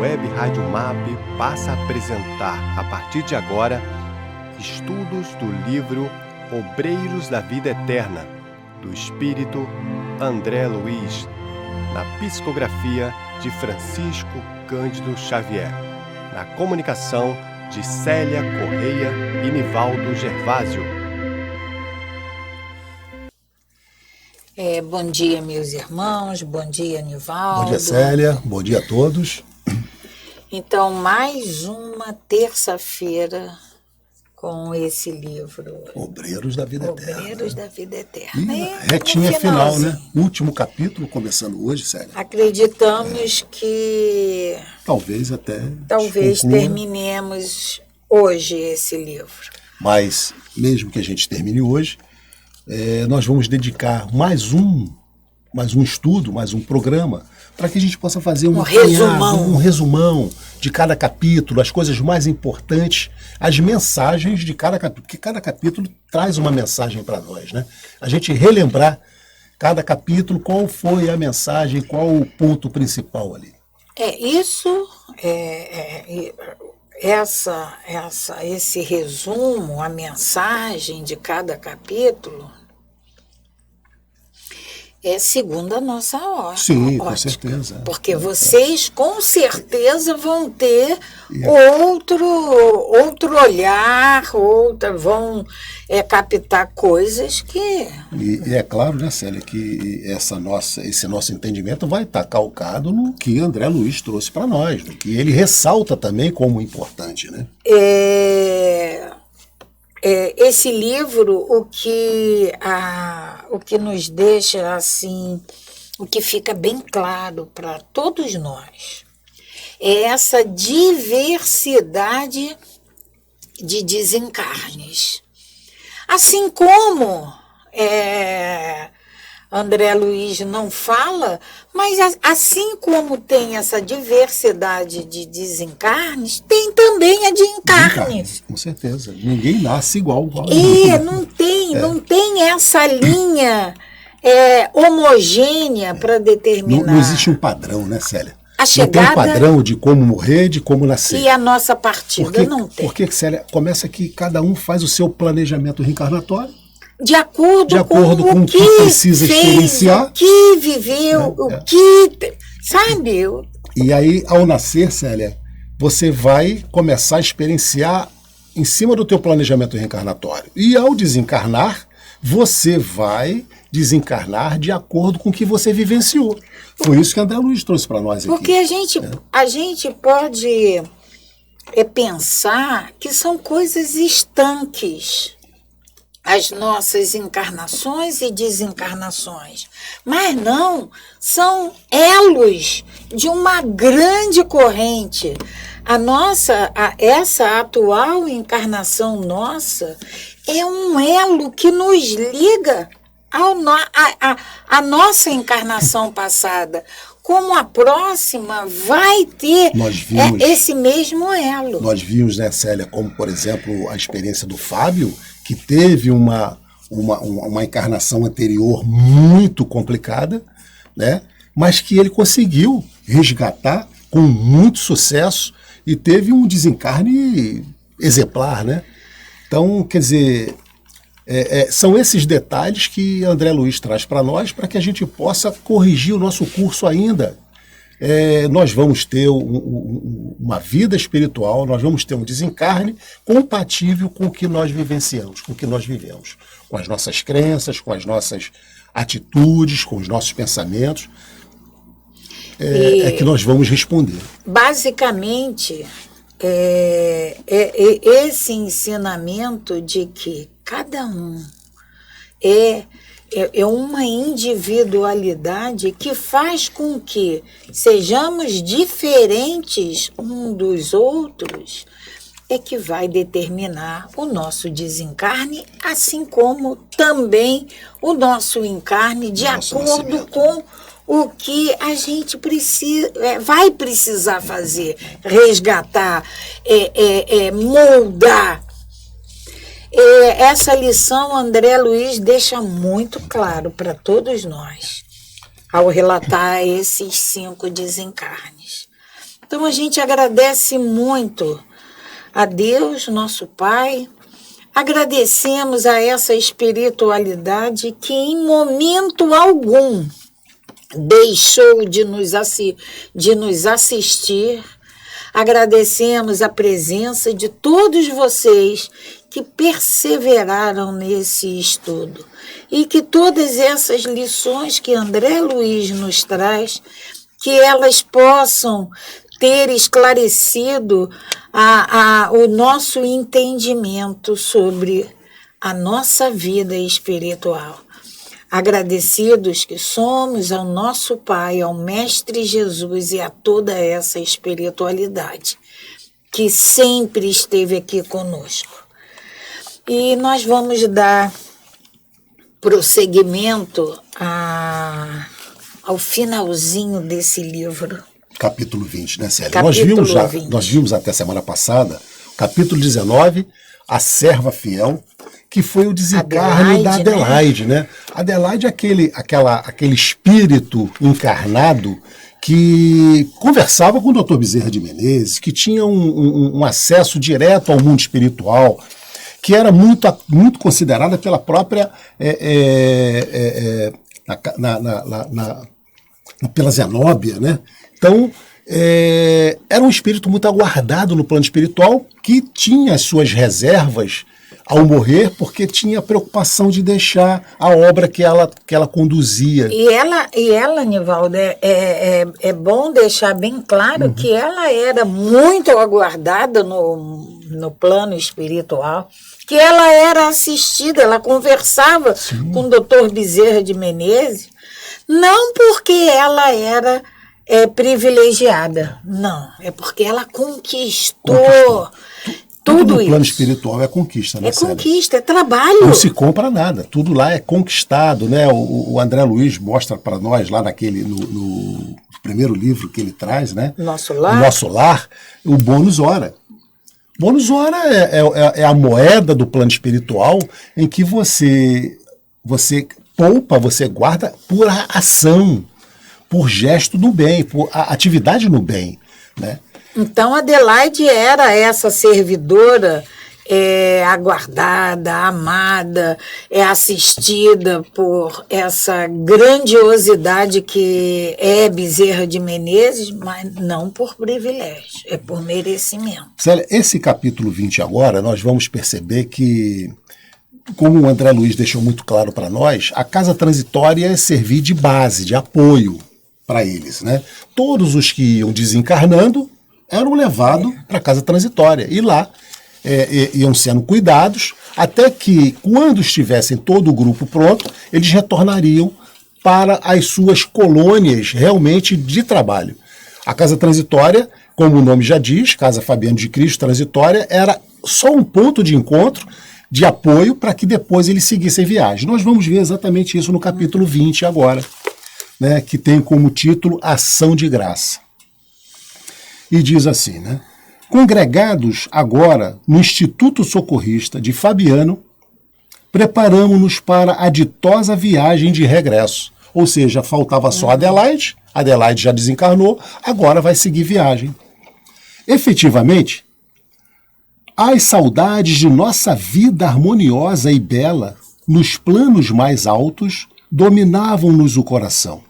Web Rádio MAP passa a apresentar, a partir de agora, estudos do livro Obreiros da Vida Eterna, do espírito André Luiz, na psicografia de Francisco Cândido Xavier, na comunicação de Célia Correia e Nivaldo Gervásio. Bom dia, meus irmãos, bom dia, Nivaldo. Bom dia, Célia, bom dia a todos. Então, mais uma terça-feira com esse livro. Obreiros da Vida Eterna. Obreiros da Vida Eterna. E retinha final, né? Último capítulo, começando hoje, Célia. Acreditamos que talvez terminemos hoje esse livro. Mas, mesmo que a gente termine hoje, nós vamos dedicar mais um estudo, mais um programa, para que a gente possa fazer um resumão de cada capítulo, as coisas mais importantes, as mensagens de cada capítulo, porque cada capítulo traz uma mensagem para nós, né? A gente relembrar cada capítulo, qual foi a mensagem, qual o ponto principal ali. Esse resumo, a mensagem de cada capítulo, segundo a nossa ótica. Sim, com certeza. Porque vocês, com certeza, vão ter outro olhar, vão captar coisas que... E é claro, né, Célia, que esse nosso entendimento vai estar calcado no que André Luiz trouxe para nós, no que ele ressalta também como importante, né? Esse livro, o que nos deixa assim, o que fica bem claro para todos nós, é essa diversidade de desencarnes. Assim como André Luiz não fala, mas assim como tem essa diversidade de desencarnes, tem também a de encarnes. Com certeza. Ninguém nasce igual. Não tem essa linha homogênea para determinar. Não existe um padrão, né, Célia? A chegada, não tem um padrão de como morrer, de como nascer. E a nossa partida não tem. Porque, Célia, começa que cada um faz o seu planejamento reencarnatório. De acordo com o que precisa experienciar. O que viveu, sabe? E aí, ao nascer, Célia, você vai começar a experienciar em cima do teu planejamento reencarnatório. E ao desencarnar, você vai desencarnar de acordo com o que você vivenciou. Foi isso que André Luiz trouxe para nós aqui. Porque a gente pode pensar que são coisas estanques, as nossas encarnações e desencarnações. Mas não, são elos de uma grande corrente. Essa atual encarnação nossa é um elo que nos liga à nossa encarnação passada. Como a próxima vai ter esse mesmo elo. Nós vimos, né, Célia, como, por exemplo, a experiência do Fábio, que teve uma encarnação anterior muito complicada, né? Mas que ele conseguiu resgatar com muito sucesso e teve um desencarne exemplar, né? Então, quer dizer, são esses detalhes que André Luiz traz para nós para que a gente possa corrigir o nosso curso ainda. Nós vamos ter uma vida espiritual, nós vamos ter um desencarne compatível com o que nós vivenciamos, com o que nós vivemos, com as nossas crenças, com as nossas atitudes, com os nossos pensamentos, que nós vamos responder. Basicamente, esse ensinamento de que cada um é uma individualidade que faz com que sejamos diferentes um dos outros, que vai determinar o nosso desencarne, assim como também o nosso encarne, de acordo com o que a gente vai precisar fazer, resgatar, moldar. Essa lição André Luiz deixa muito claro para todos nós, ao relatar esses 5 desencarnes. Então a gente agradece muito a Deus, nosso Pai. Agradecemos a essa espiritualidade que em momento algum deixou de nos assistir. Agradecemos a presença de todos vocês que perseveraram nesse estudo e que todas essas lições que André Luiz nos traz, que elas possam ter esclarecido o nosso entendimento sobre a nossa vida espiritual. Agradecidos que somos ao nosso Pai, ao Mestre Jesus e a toda essa espiritualidade que sempre esteve aqui conosco. E nós vamos dar prosseguimento ao finalzinho desse livro. Capítulo 20, né, Célia? Capítulo 20. Nós vimos até semana passada, capítulo 19, a serva fiel, que foi o desencarne da Adelaide, né? Adelaide é aquele espírito encarnado que conversava com o Dr. Bezerra de Menezes, que tinha um acesso direto ao mundo espiritual, que era muito considerada pela própria pela Zenóbia, né? Então, era um espírito muito aguardado no plano espiritual, que tinha as suas reservas ao morrer, porque tinha a preocupação de deixar a obra que ela conduzia. E ela, Nivaldo, é bom deixar bem claro que ela era muito aguardada no plano espiritual, que ela era assistida, ela conversava com o Dr. Bezerra de Menezes, não porque ela era privilegiada, não, é porque ela conquistou. Tudo no plano espiritual é conquista, né? É conquista, é trabalho. Não se compra nada, tudo lá é conquistado, né? O André Luiz mostra para nós lá no primeiro livro que ele traz, né? Nosso Lar. O Nosso Lar, o bônus hora. Bônus hora é a moeda do plano espiritual em que você poupa, você guarda por ação, por gesto do bem, por atividade no bem, né? Então, Adelaide era essa servidora aguardada, amada, assistida por essa grandiosidade que é Bezerra de Menezes, mas não por privilégio, é por merecimento. Célia, esse capítulo 20 agora, nós vamos perceber que, como o André Luiz deixou muito claro para nós, a casa transitória é servir de base, de apoio para eles, né? Todos os que iam desencarnando eram levados para a casa transitória. E lá iam sendo cuidados, até que, quando estivessem todo o grupo pronto, eles retornariam para as suas colônias realmente de trabalho. A casa transitória, como o nome já diz, Casa Fabiano de Cristo Transitória, era só um ponto de encontro, de apoio, para que depois eles seguissem viagem. Nós vamos ver exatamente isso no capítulo 20 agora, né, que tem como título Ação de Graça. E diz assim, né? Congregados agora no Instituto Socorrista de Fabiano, preparamo-nos para a ditosa viagem de regresso. Ou seja, faltava só Adelaide já desencarnou, agora vai seguir viagem. Efetivamente, as saudades de nossa vida harmoniosa e bela, nos planos mais altos, dominavam-nos o coração.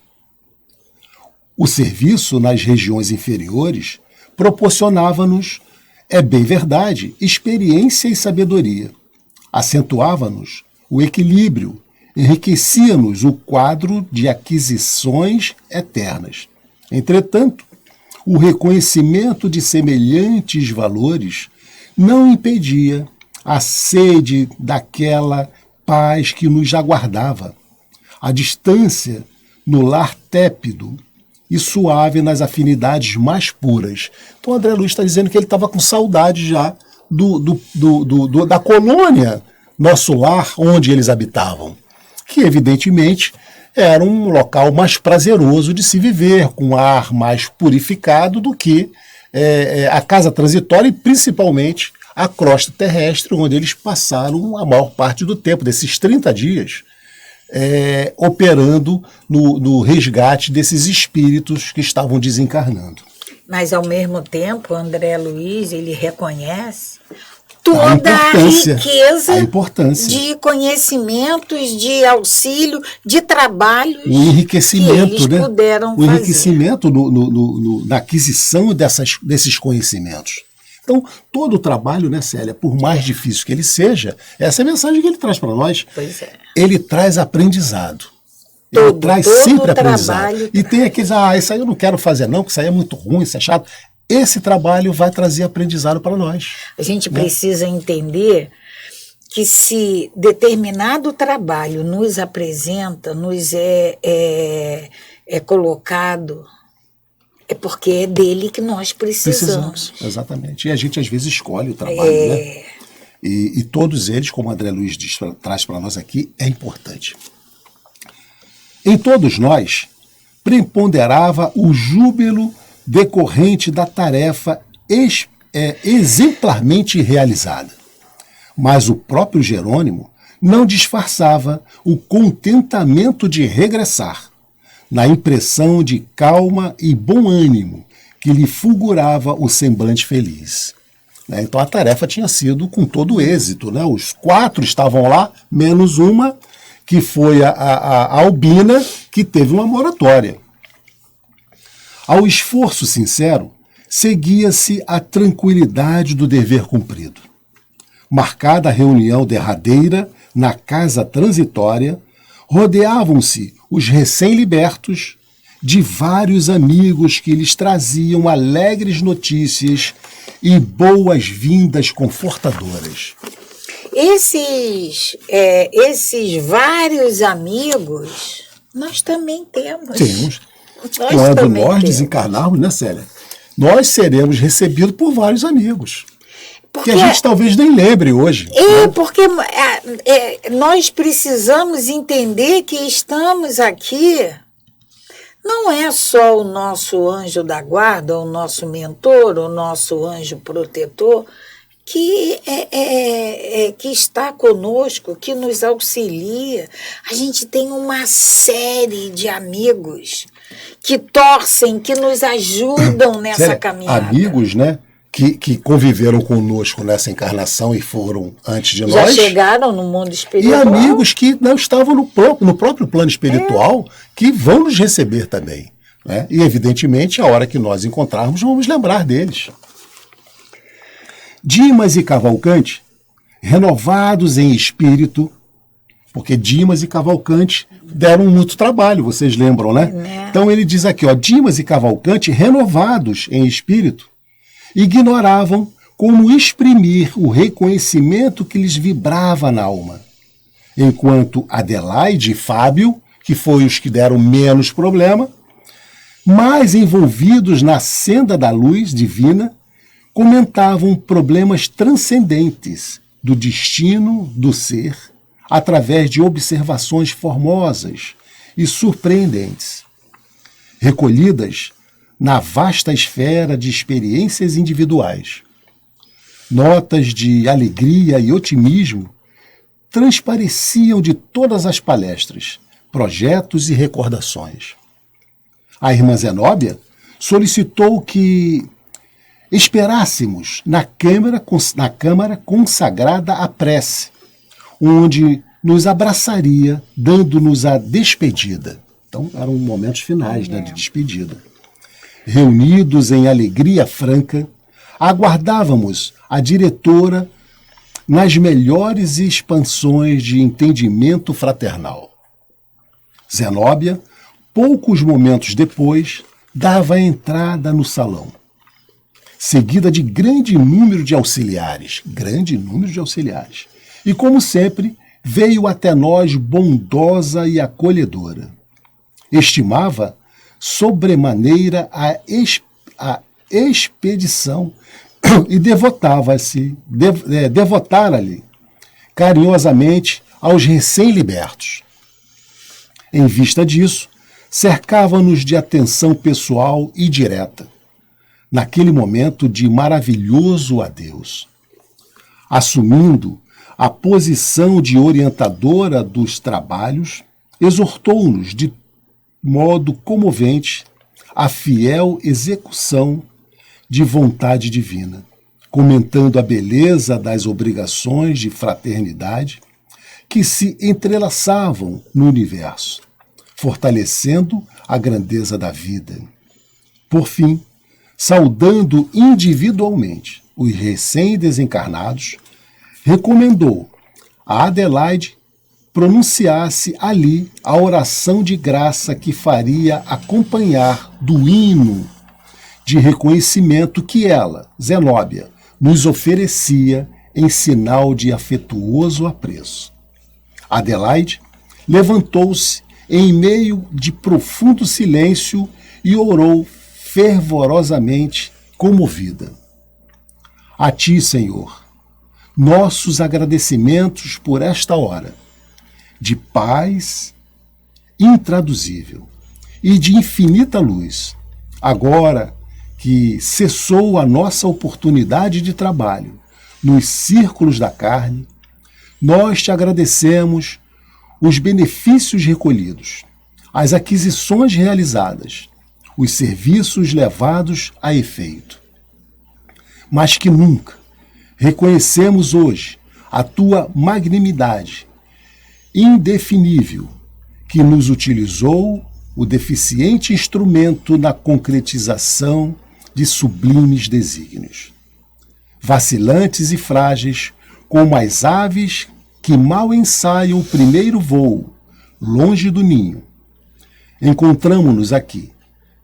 O serviço nas regiões inferiores proporcionava-nos, é bem verdade, experiência e sabedoria. Acentuava-nos o equilíbrio, enriquecia-nos o quadro de aquisições eternas. Entretanto, o reconhecimento de semelhantes valores não impedia a sede daquela paz que nos aguardava. A distância no lar tépido e suave nas afinidades mais puras. Então, André Luiz está dizendo que ele estava com saudade já da colônia Nosso Lar, onde eles habitavam, que evidentemente era um local mais prazeroso de se viver, com ar mais purificado do que a casa transitória e principalmente a crosta terrestre, onde eles passaram a maior parte do tempo, desses 30 dias, operando no resgate desses espíritos que estavam desencarnando. Mas, ao mesmo tempo, André Luiz, ele reconhece toda a importância de conhecimentos, de auxílio, de trabalhos o enriquecimento, que eles puderam fazer. O enriquecimento na aquisição desses conhecimentos. Então, todo o trabalho, né, Célia, por mais difícil que ele seja, essa é a mensagem que ele traz para nós. Pois é. Ele traz aprendizado. Ele traz sempre aprendizado. E tem aqueles, isso aí eu não quero fazer não, porque isso aí é muito ruim, isso é chato. Esse trabalho vai trazer aprendizado para nós. A gente precisa entender que se determinado trabalho nos apresenta, nos é colocado, é porque é dele que nós precisamos. Exatamente. E a gente às vezes escolhe o trabalho, né? E todos eles, como o André Luiz traz para nós aqui, é importante. Em todos nós, preponderava o júbilo decorrente da tarefa exemplarmente realizada. Mas o próprio Jerônimo não disfarçava o contentamento de regressar, na impressão de calma e bom ânimo que lhe fulgurava o semblante feliz. Então a tarefa tinha sido com todo êxito, né? Os 4 estavam lá, menos uma, que foi a Albina, que teve uma moratória. Ao esforço sincero, seguia-se a tranquilidade do dever cumprido. Marcada a reunião derradeira na casa transitória, rodeavam-se os recém-libertos de vários amigos que lhes traziam alegres notícias e boas-vindas confortadoras. Esses vários amigos, nós também temos. Temos. Quando nós desencarnarmos, né, Célia? Nós seremos recebidos por vários amigos. Que a gente talvez nem lembre hoje. Porque nós precisamos entender que estamos aqui. Não é só o nosso anjo da guarda, o nosso mentor, o nosso anjo protetor, que está conosco, que nos auxilia. A gente tem uma série de amigos que torcem, que nos ajudam nessa caminhada. Amigos, né? Que conviveram conosco nessa encarnação e foram antes de nós. Já chegaram no mundo espiritual. E amigos que não estavam no próprio plano espiritual, que vão nos receber também. Né? E, evidentemente, a hora que nós encontrarmos, vamos lembrar deles. Dimas e Cavalcante, renovados em espírito, porque Dimas e Cavalcante deram muito trabalho, vocês lembram, né? Então ele diz aqui, Dimas e Cavalcante, renovados em espírito, ignoravam como exprimir o reconhecimento que lhes vibrava na alma, enquanto Adelaide e Fábio, que foram os que deram menos problema, mais envolvidos na senda da luz divina, comentavam problemas transcendentes do destino do ser através de observações formosas e surpreendentes, recolhidas na vasta esfera de experiências individuais. Notas de alegria e otimismo transpareciam de todas as palestras, projetos e recordações. A irmã Zenóbia solicitou que esperássemos na câmara consagrada à prece, onde nos abraçaria, dando-nos a despedida. Então, eram momentos finais, né, de despedida. Reunidos em alegria franca, aguardávamos a diretora nas melhores expansões de entendimento fraternal. Zenóbia, poucos momentos depois, dava a entrada no salão, seguida de grande número de auxiliares. E, como sempre, veio até nós bondosa e acolhedora. Estimava sobremaneira a expedição e devotara-lhe carinhosamente aos recém-libertos. Em vista disso, cercava-nos de atenção pessoal e direta, naquele momento de maravilhoso adeus. Assumindo a posição de orientadora dos trabalhos, exortou-nos de modo comovente à fiel execução de vontade divina, comentando a beleza das obrigações de fraternidade que se entrelaçavam no universo, fortalecendo a grandeza da vida. Por fim, saudando individualmente os recém-desencarnados, recomendou a Adelaide pronunciasse ali a oração de graça que faria acompanhar do hino de reconhecimento que ela, Zenóbia, nos oferecia em sinal de afetuoso apreço. Adelaide levantou-se em meio de profundo silêncio e orou fervorosamente, comovida. A ti, Senhor, nossos agradecimentos por esta hora de paz intraduzível e de infinita luz. Agora que cessou a nossa oportunidade de trabalho nos círculos da carne, nós te agradecemos os benefícios recolhidos, as aquisições realizadas, os serviços levados a efeito. Mas que nunca reconhecemos hoje a tua magnanimidade indefinível que nos utilizou o deficiente instrumento na concretização de sublimes desígnios. Vacilantes e frágeis, como as aves que mal ensaiam o primeiro voo, longe do ninho, encontramo-nos aqui,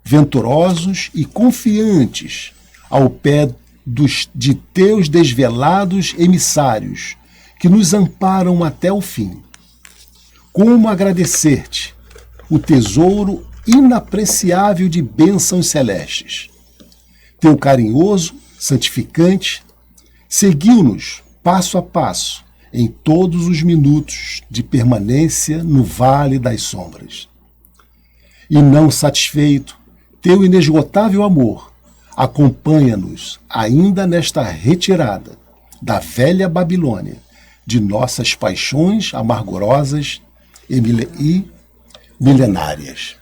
venturosos e confiantes, ao pé de teus desvelados emissários, que nos amparam até o fim. Como agradecer-te o tesouro inapreciável de bênçãos celestes. Teu carinhoso, santificante, seguiu-nos passo a passo em todos os minutos de permanência no Vale das Sombras. E não satisfeito, teu inesgotável amor acompanha-nos ainda nesta retirada da velha Babilônia de nossas paixões amargurosas e milenárias.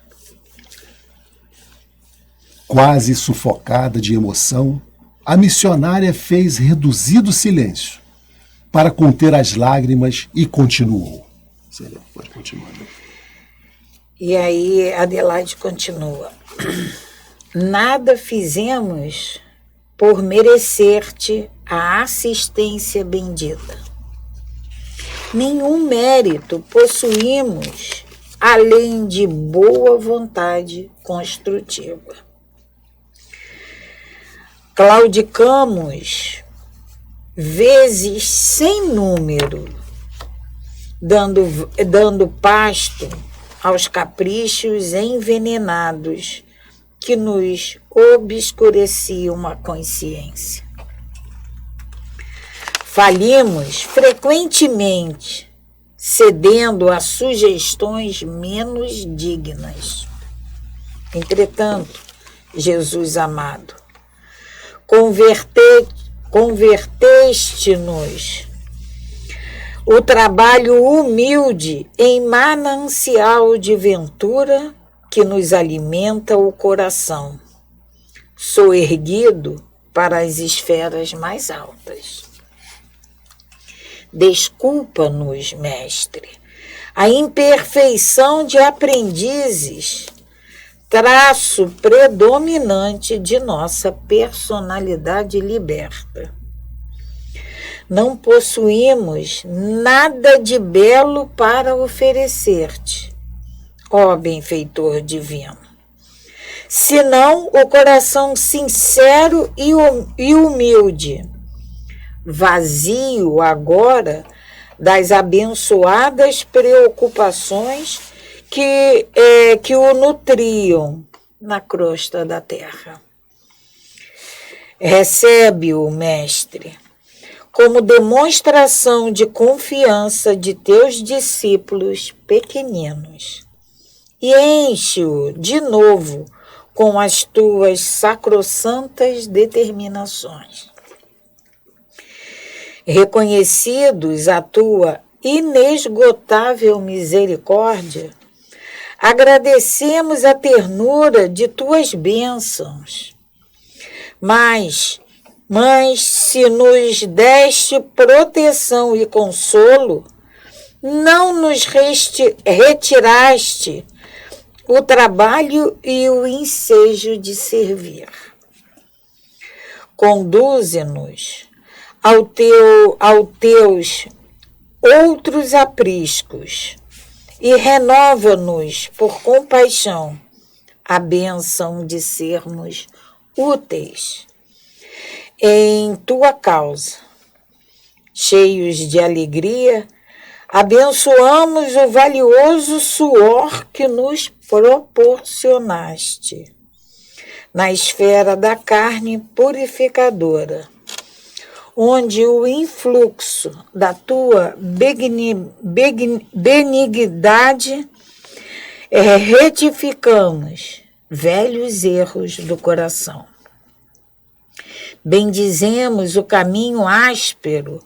Quase sufocada de emoção, a missionária fez reduzido silêncio para conter as lágrimas e continuou. Pode continuar. E aí Adelaide continua. Nada fizemos por merecer-te a assistência bendita. Nenhum mérito possuímos além de boa vontade construtiva. Claudicamos vezes sem número, dando pasto aos caprichos envenenados que nos obscureciam a consciência. Falimos frequentemente, cedendo a sugestões menos dignas. Entretanto, Jesus amado, converteste-nos o trabalho humilde em manancial de ventura que nos alimenta o coração, soerguido para as esferas mais altas. Desculpa-nos, mestre, a imperfeição de aprendizes, traço predominante de nossa personalidade liberta. Não possuímos nada de belo para oferecer-te, ó benfeitor divino, senão o coração sincero e humilde, vazio agora das abençoadas preocupações que o nutriam na crosta da terra. Recebe-o, mestre, como demonstração de confiança de teus discípulos pequeninos, e enche-o de novo com as tuas sacrossantas determinações. Reconhecidos a tua inesgotável misericórdia, agradecemos a ternura de tuas bênçãos, Mas se nos deste proteção e consolo, não nos retiraste o trabalho e o ensejo de servir. Conduze-nos aos teus outros apriscos e renova-nos por compaixão a bênção de sermos úteis em tua causa. Cheios de alegria, abençoamos o valioso suor que nos proporcionaste na esfera da carne purificadora, onde o influxo da tua benignidade retificamos velhos erros do coração. Bendizemos o caminho áspero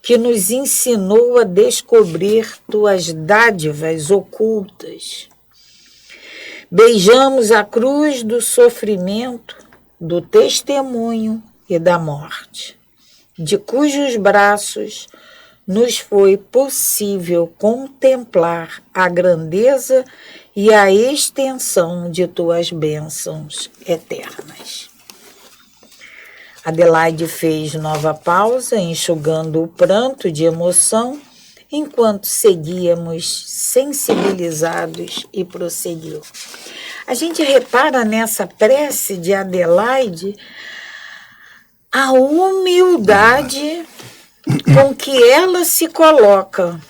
que nos ensinou a descobrir tuas dádivas ocultas. Beijamos a cruz do sofrimento, do testemunho e da morte, de cujos braços nos foi possível contemplar a grandeza e a extensão de tuas bênçãos eternas. Adelaide fez nova pausa, enxugando o pranto de emoção, enquanto seguíamos sensibilizados, e prosseguiu. A gente repara nessa prece de Adelaide a humildade com que ela se coloca.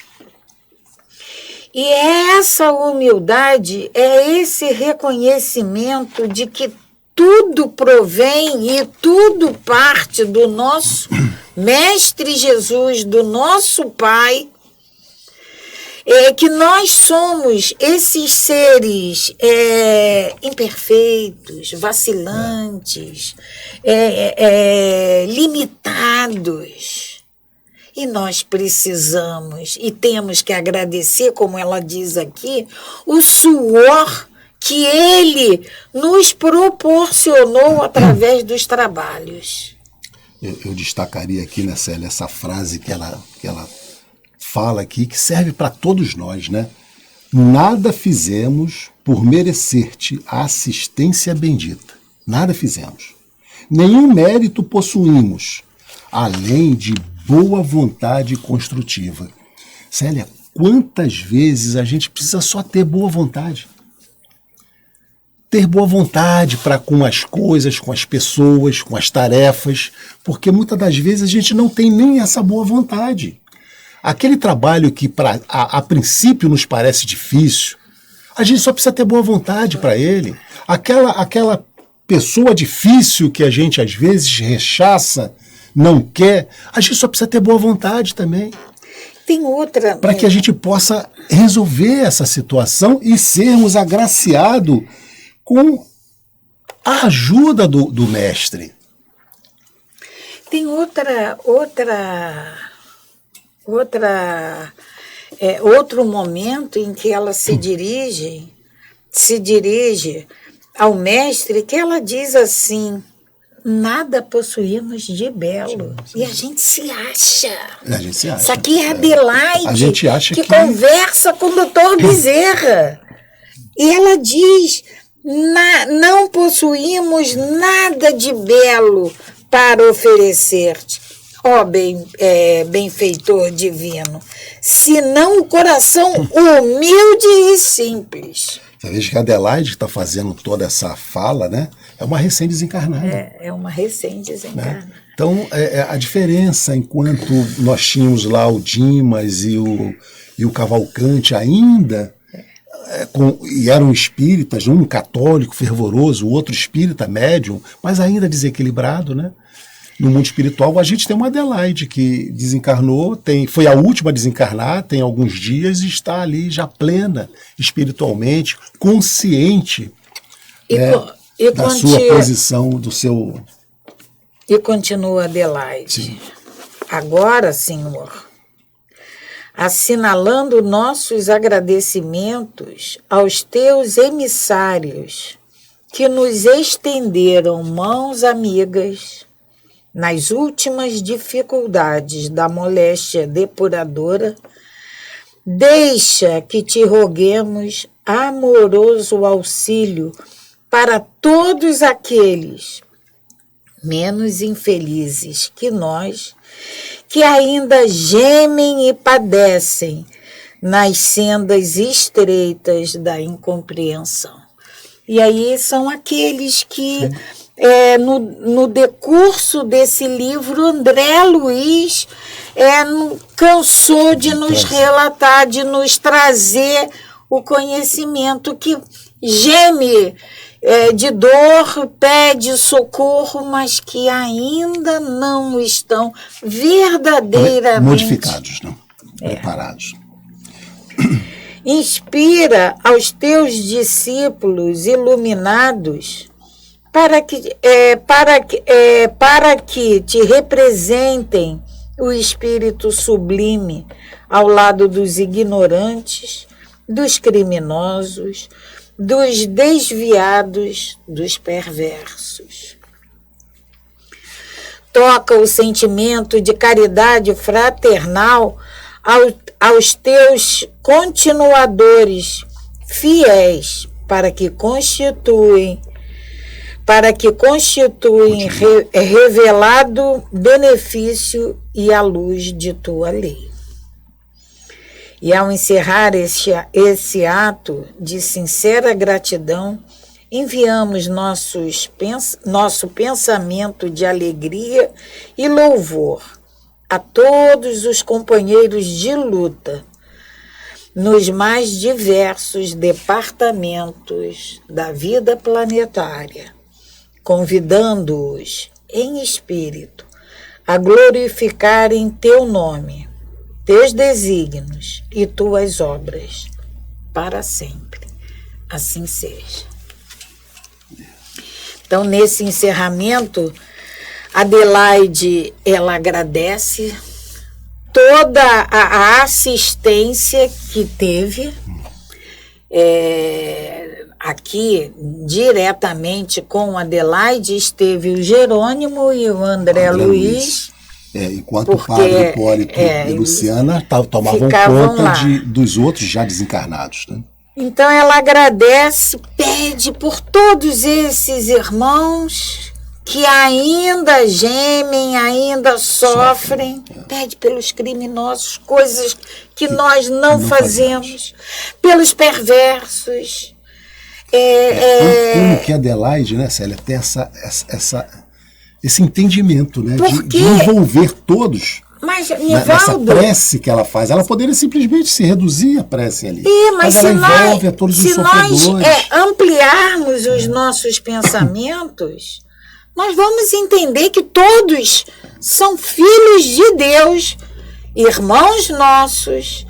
E essa humildade é esse reconhecimento de que tudo provém e tudo parte do nosso Mestre Jesus, do nosso Pai, que nós somos esses seres imperfeitos, vacilantes, limitados. E nós precisamos e temos que agradecer, como ela diz aqui, o suor que Ele nos proporcionou através dos trabalhos. Eu destacaria aqui, né, Célia, essa frase que ela fala aqui, que serve para todos nós, né? Nada fizemos por merecer-te a assistência bendita. Nada fizemos. Nenhum mérito possuímos, além de boa vontade construtiva. Célia, quantas vezes a gente precisa só ter boa vontade? Ter boa vontade para com as coisas, com as pessoas, com as tarefas, porque muitas das vezes a gente não tem nem essa boa vontade. Aquele trabalho que a princípio nos parece difícil, a gente só precisa ter boa vontade para ele. Aquela pessoa difícil que a gente às vezes rechaça, não quer, a gente só precisa ter boa vontade também. Tem outra... Para que a gente possa resolver essa situação e sermos agraciados com a ajuda do mestre. Tem outro momento em que ela se dirige ao mestre, que ela diz assim: nada possuímos de belo. E a gente se acha. A gente se acha. Isso aqui é Adelaide, a gente acha que conversa com o doutor Bezerra. E ela diz: não possuímos nada de belo para oferecer-te, ó benfeitor divino, senão o coração humilde e simples. Você veja que a Adelaide está fazendo toda essa fala, né? É uma recém-desencarnada. É uma recém-desencarnada. Né? Então, a diferença, enquanto nós tínhamos lá o Dimas e o Cavalcante ainda, e eram espíritas, um católico fervoroso, o outro espírita médium, mas ainda desequilibrado, né? No mundo espiritual, a gente tem uma Adelaide que desencarnou, foi a última a desencarnar, tem alguns dias, e está ali já plena, espiritualmente, consciente da sua posição, do seu... E continua Adelaide. Sim. Agora, Senhor, assinalando nossos agradecimentos aos teus emissários que nos estenderam mãos amigas nas últimas dificuldades da moléstia depuradora, deixa que te roguemos amoroso auxílio para todos aqueles menos infelizes que nós, que ainda gemem e padecem nas sendas estreitas da incompreensão. E aí são aqueles que, no decurso desse livro, André Luiz cansou de nos relatar, de nos trazer o conhecimento que geme de dor, pede socorro, mas que ainda não estão verdadeiramente modificados, não? Preparados. Inspira aos teus discípulos iluminados para que te representem o espírito sublime ao lado dos ignorantes, dos criminosos, dos desviados, dos perversos. Toca o sentimento de caridade fraternal aos teus continuadores fiéis, para que constituem revelado benefício e a luz de tua lei. E ao encerrar esse ato de sincera gratidão, enviamos nosso pensamento de alegria e louvor a todos os companheiros de luta nos mais diversos departamentos da vida planetária, convidando-os em espírito a glorificarem teu nome, teus desígnios e tuas obras para sempre. Assim seja. Então, nesse encerramento, Adelaide, ela agradece toda a assistência que teve aqui, diretamente com Adelaide, esteve o Jerônimo e o André Luiz. Enquanto o padre Hipólito e Luciana tomavam conta dos outros já desencarnados, né? Então ela agradece, pede por todos esses irmãos que ainda gemem, ainda sofrem, pede pelos criminosos, coisas que nós não fazemos, pelos perversos. Como que a Adelaide, né, Célia, tem esse entendimento, né, de envolver todos. Mas, nessa prece que ela faz, ela poderia simplesmente se reduzir a prece ali. Mas ela envolve a todos os sofredores. Se nós ampliarmos os nossos pensamentos, nós vamos entender que todos são filhos de Deus, irmãos nossos,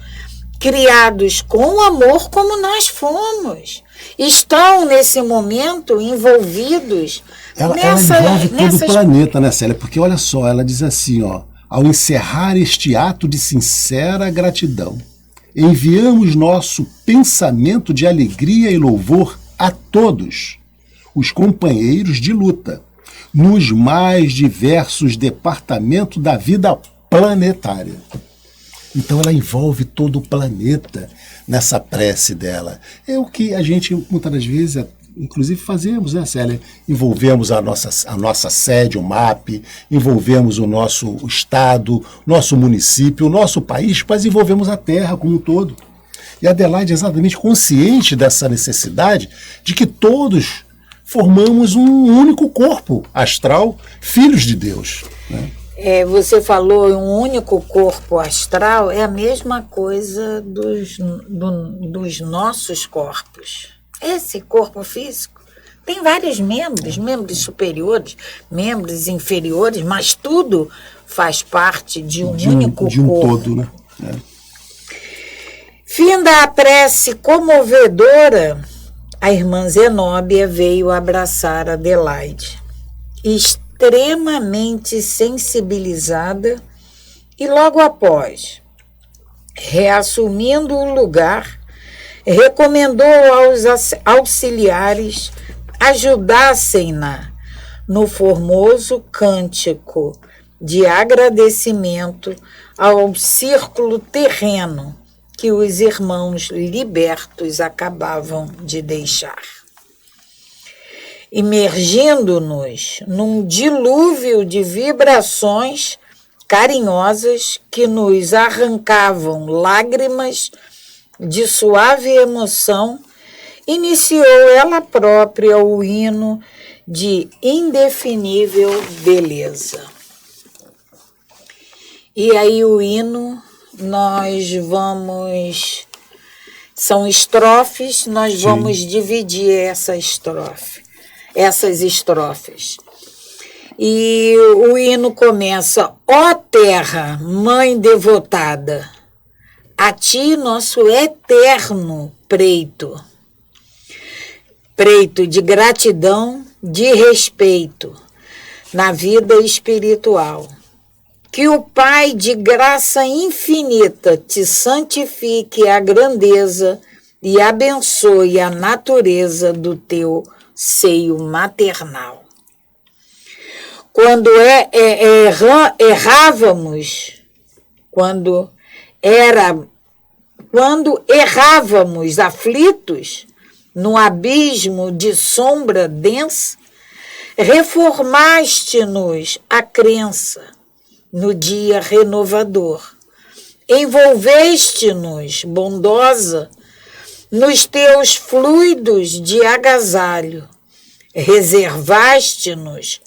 criados com amor como nós fomos. Estão, nesse momento, envolvidos ela envolve todo o planeta, né, Célia? Porque, olha só, ela diz assim, ao encerrar este ato de sincera gratidão, enviamos nosso pensamento de alegria e louvor a todos os companheiros de luta, nos mais diversos departamentos da vida planetária. Então ela envolve todo o planeta nessa prece dela. É o que a gente, muitas das vezes, inclusive fazemos, né, Célia? Envolvemos a nossa sede, o MAP, envolvemos o nosso estado, nosso município, o nosso país, mas envolvemos a Terra como um todo. E a Adelaide é exatamente consciente dessa necessidade de que todos formamos um único corpo astral, filhos de Deus, né? Você falou em um único corpo astral, é a mesma coisa dos nossos corpos. Esse corpo físico tem vários membros superiores, membros inferiores, mas tudo faz parte de um único de um corpo. Todo, né? Finda a prece comovedora, a irmã Zenóbia veio abraçar Adelaide, extremamente sensibilizada, e logo após, reassumindo o lugar, recomendou aos auxiliares ajudassem-na no formoso cântico de agradecimento ao círculo terreno que os irmãos libertos acabavam de deixar. Imergindo-nos num dilúvio de vibrações carinhosas que nos arrancavam lágrimas de suave emoção, iniciou ela própria o hino de indefinível beleza. E aí o hino, são estrofes, nós vamos dividir essas estrofes. E o hino começa: ó terra, mãe devotada, a ti nosso eterno preito de gratidão, de respeito na vida espiritual. Que o Pai de graça infinita te santifique a grandeza e abençoe a natureza do teu seio maternal. Quando errávamos aflitos no abismo de sombra densa, reformaste-nos a crença no dia renovador. Envolveste-nos, bondosa, nos teus fluidos de agasalho. Reservaste-nos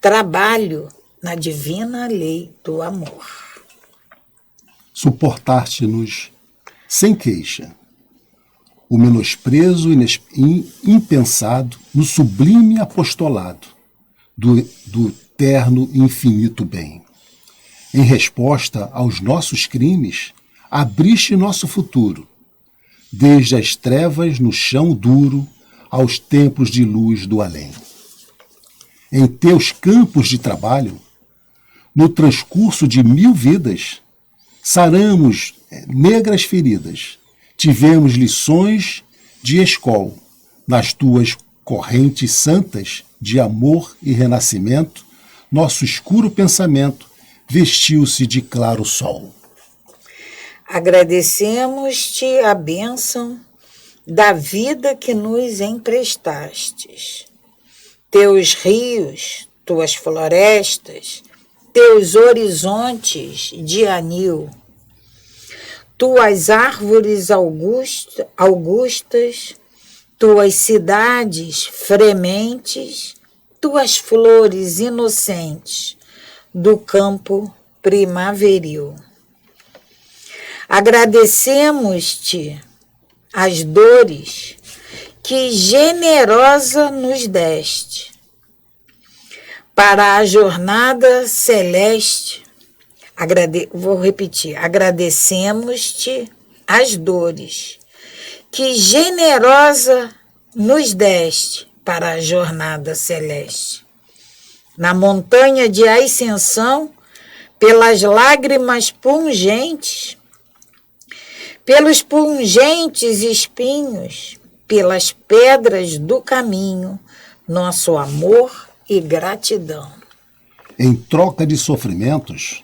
trabalho na divina lei do amor. Suportaste-nos sem queixa o menosprezo impensado no sublime apostolado do terno e infinito bem. Em resposta aos nossos crimes, abriste nosso futuro, desde as trevas no chão duro aos templos de luz do além. Em teus campos de trabalho, no transcurso de 1000 vidas, saramos negras feridas, tivemos lições de escol, nas tuas correntes santas de amor e renascimento, nosso escuro pensamento vestiu-se de claro sol. Agradecemos-te a bênção da vida que nos emprestastes. Teus rios, tuas florestas, teus horizontes de anil, tuas árvores augustas, tuas cidades frementes, tuas flores inocentes do campo primaveril. Agradecemos-te as dores que generosa nos deste para a jornada celeste. Vou repetir. Agradecemos-te as dores que generosa nos deste para a jornada celeste. Na montanha de ascensão, pelas lágrimas pungentes, pelos pungentes espinhos, pelas pedras do caminho, nosso amor e gratidão. Em troca de sofrimentos,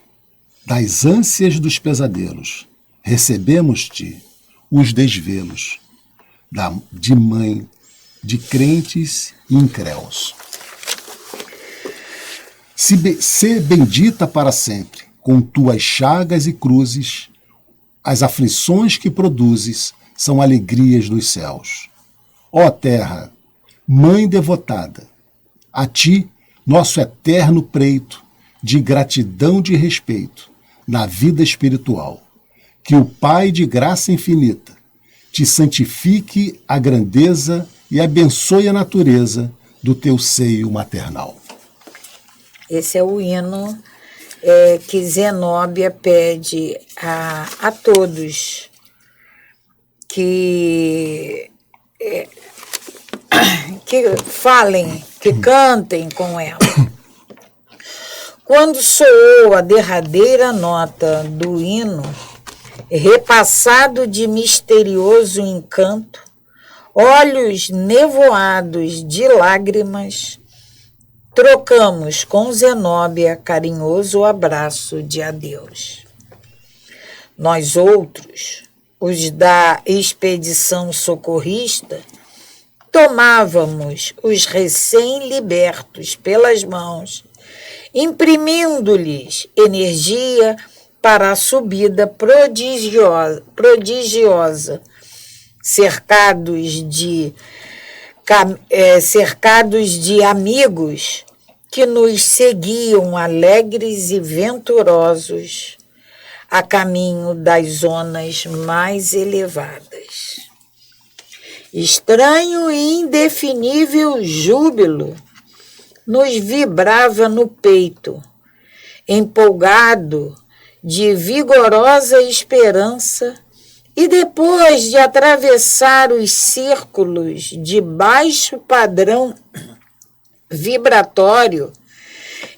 das ânsias dos pesadelos, recebemos-te os desvelos de mãe de crentes e incréus. Se bendita para sempre, com tuas chagas e cruzes, as aflições que produzes são alegrias dos céus. Ó terra, mãe devotada, a ti, nosso eterno preito, de gratidão, de respeito, na vida espiritual, que o Pai de graça infinita te santifique a grandeza e abençoe a natureza do teu seio maternal. Esse é o hino que Zenóbia pede a todos que falem, que cantem com ela. Quando soou a derradeira nota do hino, repassado de misterioso encanto, olhos nevoados de lágrimas, trocamos com Zenóbia carinhoso abraço de adeus. Nós outros, os da expedição socorrista, tomávamos os recém-libertos pelas mãos, imprimindo-lhes energia para a subida prodigiosa, cercados de amigos que nos seguiam alegres e venturosos a caminho das zonas mais elevadas. Estranho e indefinível júbilo nos vibrava no peito, empolgado de vigorosa esperança, e depois de atravessar os círculos de baixo padrão vibratório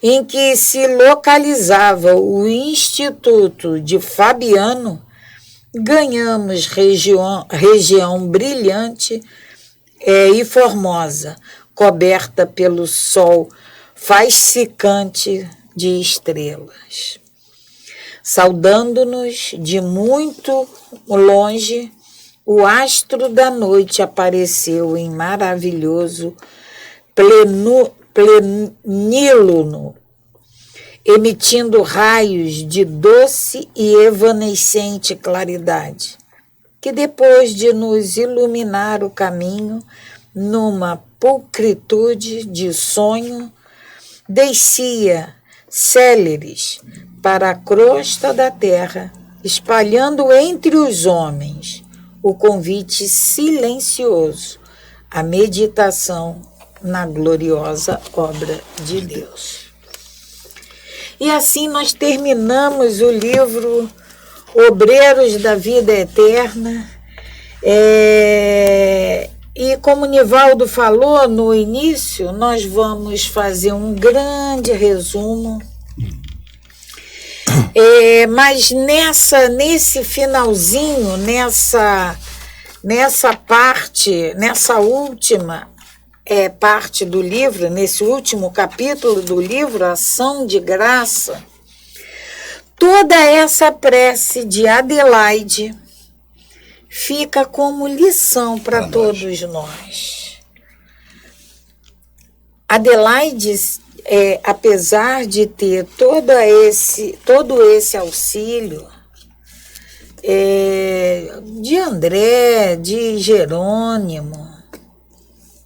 em que se localizava o Instituto de Fabiano, ganhamos região brilhante e formosa, coberta pelo sol fascicante de estrelas. Saudando-nos de muito longe, o astro da noite apareceu em maravilhoso pleníluno, emitindo raios de doce e evanescente claridade, que depois de nos iluminar o caminho, numa pulcritude de sonho, descia céleres para a crosta da terra, espalhando entre os homens o convite silencioso à meditação na gloriosa obra de Deus. E assim nós terminamos o livro Obreiros da Vida Eterna. E como o Nivaldo falou no início, nós vamos fazer um grande resumo. Mas nesse finalzinho, nessa parte, nessa última parte do livro, nesse último capítulo do livro, Ação de Graça, toda essa prece de Adelaide fica como lição para todos nós. Adelaide, apesar de ter todo esse auxílio de André, de Jerônimo,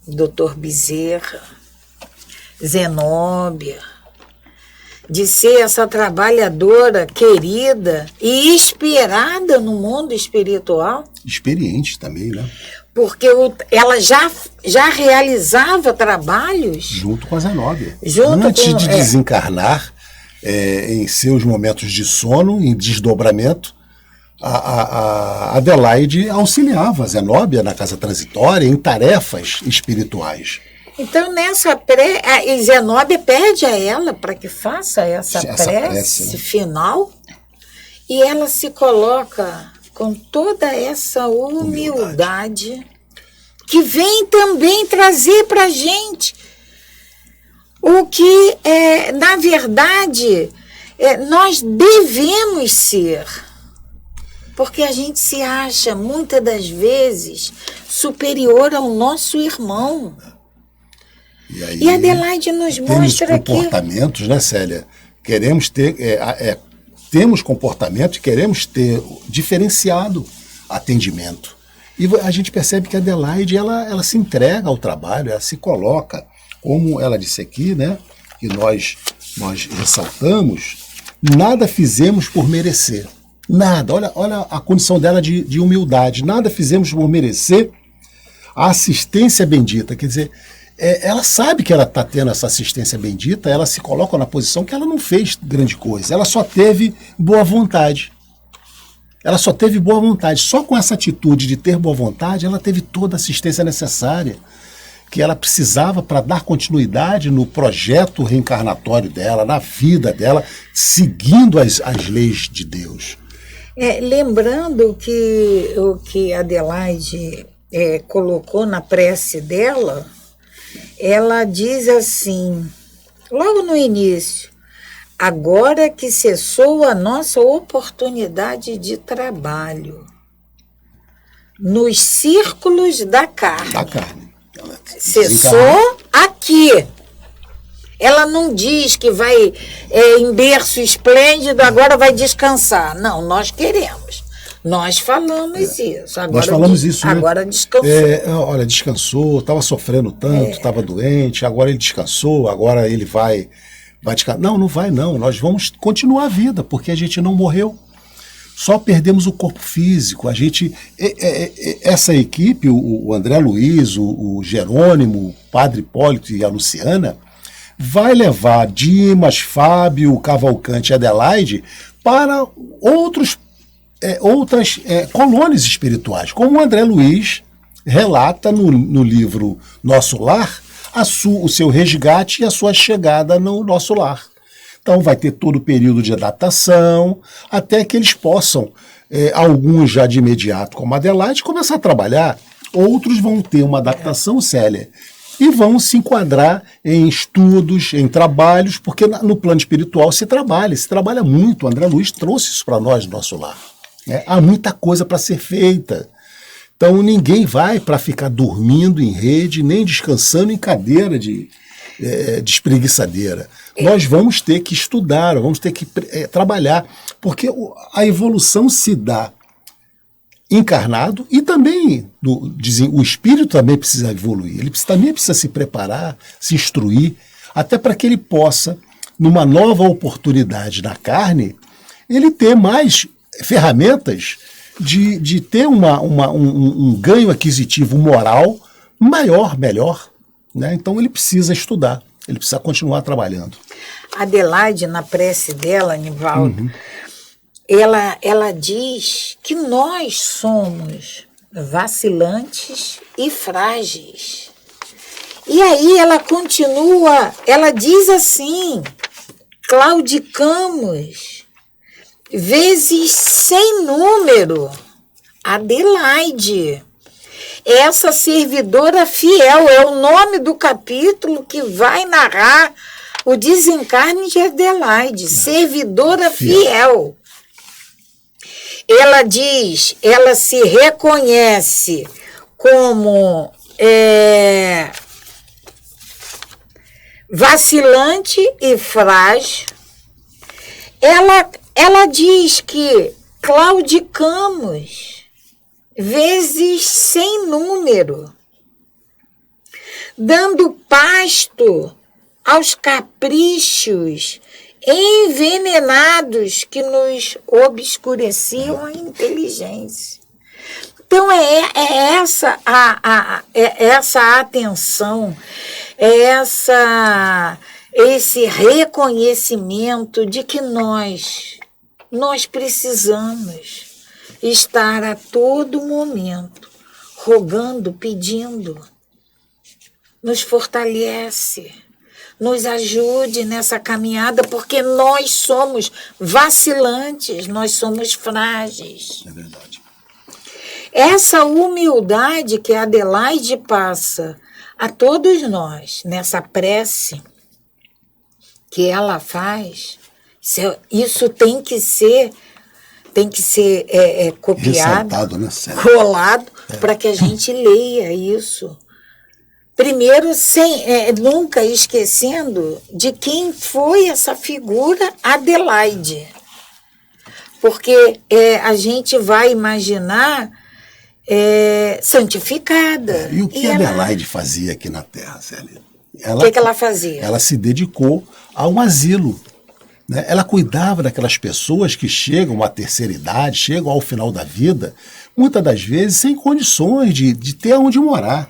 Dr. Bezerra, Zenóbia, de ser essa trabalhadora querida e esperada no mundo espiritual. Experiente também, né? Porque ela já realizava trabalhos junto com a Zenóbia. Antes de desencarnar, em seus momentos de sono, em desdobramento, a Adelaide auxiliava a Zenóbia na casa transitória em tarefas espirituais. Então, nessa Zenóbia pede a ela para que faça essa prece, né, final, e ela se coloca com toda essa humildade que vem também trazer para a gente o que, na verdade, nós devemos ser. Porque a gente se acha, muitas das vezes, superior ao nosso irmão. E a Adelaide nos mostra que... Temos comportamentos, né, Célia? Queremos ter... temos comportamento e queremos ter diferenciado atendimento. E a gente percebe que a Adelaide, ela se entrega ao trabalho, ela se coloca, como ela disse aqui, né, que nós ressaltamos, nada fizemos por merecer. Nada. Olha a condição dela de humildade. Nada fizemos por merecer a assistência bendita. Quer dizer, ela sabe que ela está tendo essa assistência bendita, ela se coloca na posição que ela não fez grande coisa. Ela só teve boa vontade. Ela só teve boa vontade. Só com essa atitude de ter boa vontade, ela teve toda a assistência necessária que ela precisava para dar continuidade no projeto reencarnatório dela, na vida dela, seguindo as leis de Deus. Lembrando que o que Adelaide colocou na prece dela, ela diz assim, logo no início: agora que cessou a nossa oportunidade de trabalho nos círculos da carne. Da carne. Ela Cessou aqui. Ela não diz que vai em berço esplêndido, agora vai descansar. Não, nós queremos. Nós falamos isso. Agora, nós falamos isso, agora né? Descansou. Olha, descansou, estava sofrendo tanto, estava doente, agora ele descansou, agora ele vai descansar. Não, não vai não. Nós vamos continuar a vida, porque a gente não morreu. Só perdemos o corpo físico. A gente, essa equipe, o André Luiz, o Jerônimo, o Padre Hipólito e a Luciana, vai levar Dimas, Fábio, Cavalcante e Adelaide para outras colônias espirituais, como o André Luiz relata no livro Nosso Lar, o seu resgate e a sua chegada no nosso lar. Então vai ter todo o período de adaptação, até que eles possam, alguns já de imediato, como a Adelaide, começar a trabalhar, outros vão ter uma adaptação, Célia, e vão se enquadrar em estudos, em trabalhos, porque no plano espiritual se trabalha muito. O André Luiz trouxe isso para nós, no nosso lar. Há muita coisa para ser feita. Então ninguém vai para ficar dormindo em rede, nem descansando em cadeira de espreguiçadeira. Nós vamos ter que estudar, vamos ter que trabalhar, porque a evolução se dá encarnado e também o espírito também precisa evoluir, ele também precisa se preparar, se instruir, até para que ele possa, numa nova oportunidade na carne, ele ter mais ferramentas de ter um ganho aquisitivo moral maior, melhor. Né? Então ele precisa estudar, ele precisa continuar trabalhando. Adelaide, na prece dela, Nivaldo, ela diz que nós somos vacilantes e frágeis. E aí ela continua, ela diz assim: claudicamos vezes sem número. Adelaide, essa servidora fiel, é o nome do capítulo que vai narrar o desencarne de Adelaide, servidora fiel. Ela diz, ela se reconhece como vacilante e frágil. Ela diz que claudicamos vezes sem número, dando pasto aos caprichos envenenados que nos obscureciam a inteligência. Então essa atenção, esse reconhecimento de que nós precisamos estar a todo momento rogando, pedindo, nos fortalece, nos ajude nessa caminhada, porque nós somos vacilantes, nós somos frágeis. É verdade. Essa humildade que a Adelaide passa a todos nós, nessa prece que ela faz, isso tem que ser copiado, ressaltado, né, colado, para que a gente leia isso. Primeiro, nunca esquecendo de quem foi essa figura Adelaide. Porque a gente vai imaginar santificada. E o que a Adelaide fazia aqui na Terra, Célia? O que ela fazia? Ela se dedicou a um asilo. Né? Ela cuidava daquelas pessoas que chegam à terceira idade, chegam ao final da vida, muitas das vezes sem condições de ter onde morar,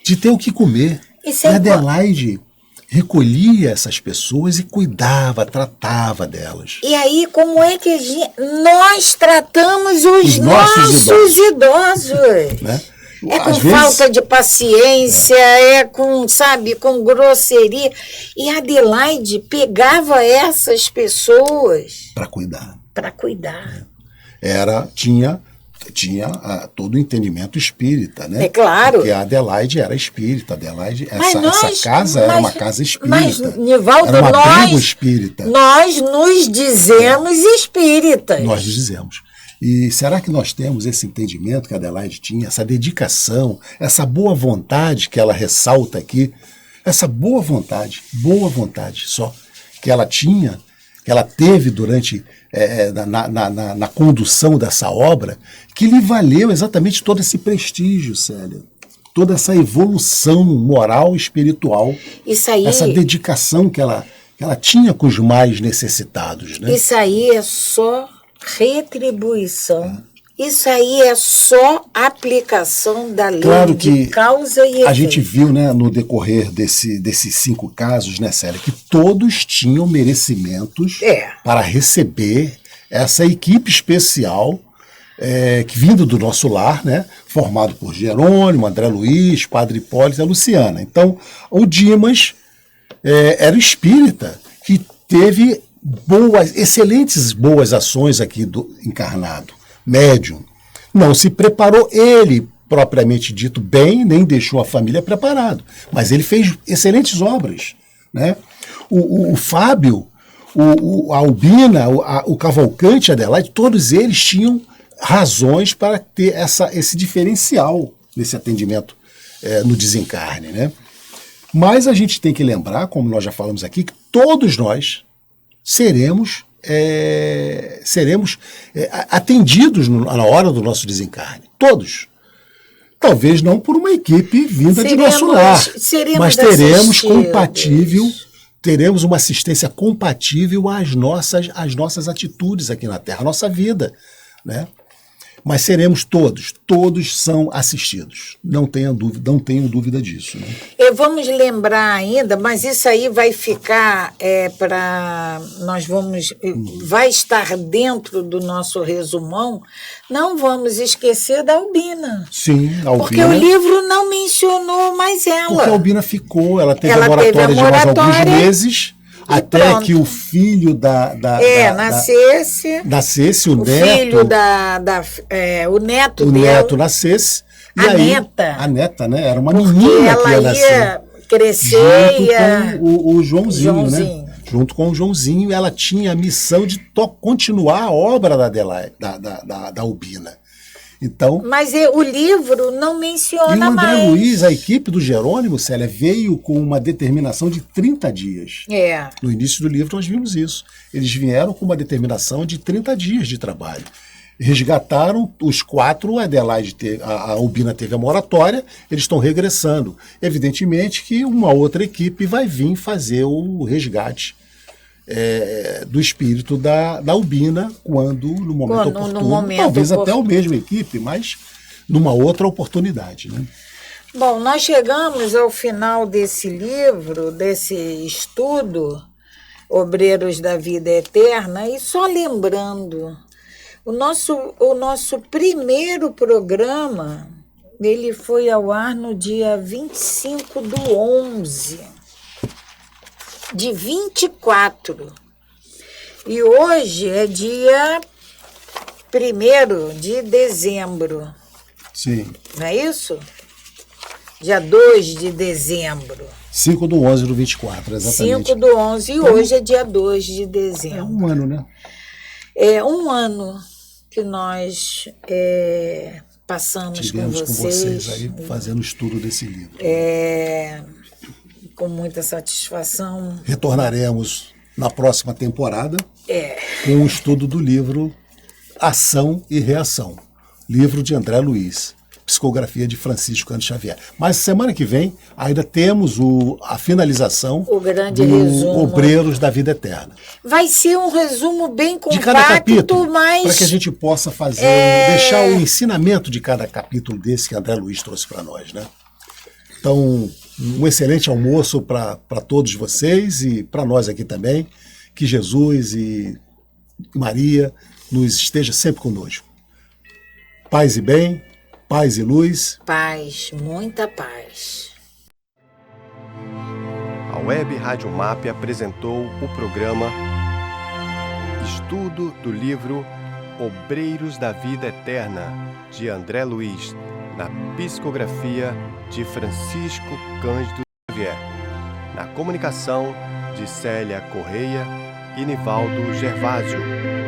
de ter o que comer. E a Adelaide recolhia essas pessoas e cuidava, tratava delas. E aí, como é que nós tratamos os nossos idosos? Né? Com falta de paciência, com grosseria. E a Adelaide pegava essas pessoas para cuidar. Para cuidar. Tinha tinha todo o entendimento espírita, né? É claro. Porque a Adelaide era espírita, Mas essa casa era uma casa espírita. Mas, Nivaldo, era uma tribo espírita. Nós nos dizemos espíritas. Nós nos dizemos. E será que nós temos esse entendimento que a Adelaide tinha, essa dedicação, essa boa vontade que ela ressalta aqui, essa boa vontade só, que ela tinha, que ela teve durante, na condução dessa obra, que lhe valeu exatamente todo esse prestígio, Célia, toda essa evolução moral e espiritual, isso aí, essa dedicação que ela tinha com os mais necessitados. Né? Isso aí é só retribuição. Isso aí é só aplicação da lei claro de causa e efeito. A gente viu, né, no decorrer desses 5 casos, né, Célia, que todos tinham merecimentos para receber essa equipe especial que vindo do nosso lar, né, formado por Jerônimo, André Luiz, Padre Hipólito e a Luciana. Então, o Dimas era espírita que teve excelentes boas ações aqui do encarnado. Médium. Não se preparou ele, propriamente dito, bem, nem deixou a família preparado. Mas ele fez excelentes obras. Né? O Fábio, a Albina, o Cavalcante, a Adelaide, todos eles tinham razões para ter esse diferencial nesse atendimento no desencarne. Né? Mas a gente tem que lembrar, como nós já falamos aqui, que todos nós seremos atendidos na hora do nosso desencarne. Todos. Talvez não por uma equipe vinda de nosso lar, mas teremos uma assistência compatível às nossas atitudes aqui na Terra, à nossa vida. Né? Mas seremos todos são assistidos. Não tenho dúvida disso. Né? Vamos lembrar ainda, mas isso aí vai ficar vai estar dentro do nosso resumão. Não vamos esquecer da Albina. Sim, a Albina. Porque o livro não mencionou mais ela. Porque a Albina ficou, ela teve a moratória de mais alguns meses. Até pronto. Que o filho nascesse, o neto. Filho o neto dela. O neto nascesse. E a neta, né? Era uma menina que ia nascer. Crescer junto com o Joãozinho, né? Junto com o Joãozinho, ela tinha a missão de continuar a obra da Albina. Então, mas o livro não menciona mais. E o André Luiz, a equipe do Jerônimo, Célia, veio com uma determinação de 30 dias. No início do livro nós vimos isso. Eles vieram com uma determinação de 30 dias de trabalho. Resgataram os 4, a Albina teve a moratória, eles estão regressando. Evidentemente que uma outra equipe vai vir fazer o resgate do espírito da Albina no momento oportuno, talvez até a mesma equipe, mas numa outra oportunidade. Né? Bom, nós chegamos ao final desse livro, desse estudo, Obreiros da Vida Eterna, e só lembrando, o nosso primeiro programa, ele foi ao ar no dia 25/11 de 24. E hoje é dia 1º de dezembro. Sim. Não é isso? Dia 2 de dezembro. 5/11/24, exatamente. 5/11, e hoje é dia 2 de dezembro. É um ano, né? É um ano que nós passamos Tivemos com vocês aí fazendo o estudo desse livro. Com muita satisfação. Retornaremos na próxima temporada com o estudo do livro Ação e Reação, livro de André Luiz, psicografia de Francisco Cândido Xavier. Mas semana que vem ainda temos a finalização do resumo. Obreiros da Vida Eterna. Vai ser um resumo bem compacto, de cada capítulo, mas para que a gente possa deixar o ensinamento de cada capítulo desse que André Luiz trouxe para nós, né? Então, um excelente almoço para todos vocês e para nós aqui também. Que Jesus e Maria nos esteja sempre conosco. Paz e bem, paz e luz. Paz, muita paz. A Web Rádio MAP apresentou o programa Estudo do livro Obreiros da Vida Eterna, de André Luiz, na psicografia de Francisco Cândido Xavier. Na comunicação de Célia Correia e Nivaldo Gervásio.